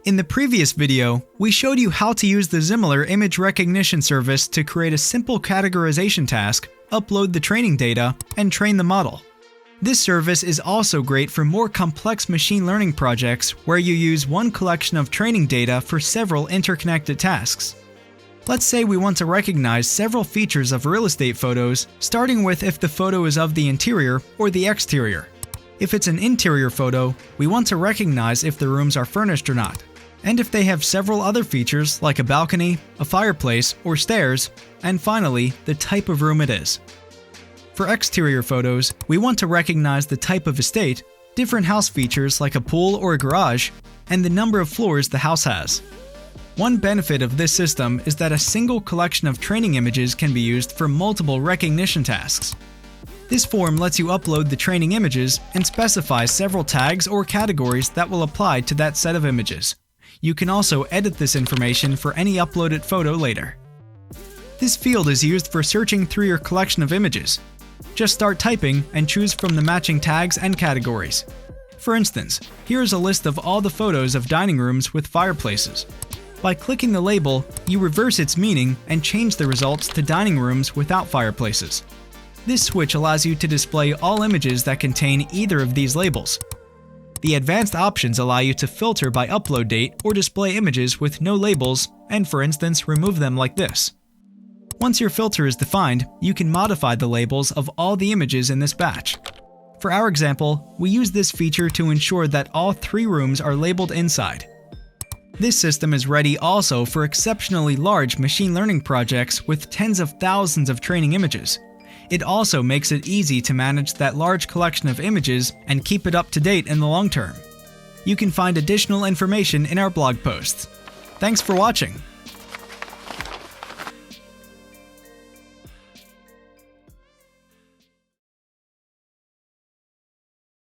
In the previous video, we showed you how to use the Ximilar image recognition service to create a simple categorization task, upload the training data, and train the model. This service is also great for more complex machine learning projects where you use one collection of training data for several interconnected tasks. Let's say we want to recognize several features of real estate photos, starting with if the photo is of the interior or the exterior. If it's an interior photo, we want to recognize if the rooms are furnished or not, and if they have several other features like a balcony, a fireplace, or stairs, and finally, the type of room it is. For exterior photos, we want to recognize the type of estate, different house features like a pool or a garage, and the number of floors the house has. One benefit of this system is that a single collection of training images can be used for multiple recognition tasks. This form lets you upload the training images and specify several tags or categories that will apply to that set of images. You can also edit this information for any uploaded photo later. This field is used for searching through your collection of images. Just start typing and choose from the matching tags and categories. For instance, here is a list of all the photos of dining rooms with fireplaces. By clicking the label, you reverse its meaning and change the results to dining rooms without fireplaces. This switch allows you to display all images that contain either of these labels. The advanced options allow you to filter by upload date or display images with no labels and, for instance, remove them like this. Once your filter is defined, you can modify the labels of all the images in this batch. For our example, we use this feature to ensure that all 3 rooms are labeled inside. This system is ready also for exceptionally large machine learning projects with tens of thousands of training images. It also makes it easy to manage that large collection of images and keep it up to date in the long term. You can find additional information in our blog posts. Thanks for watching.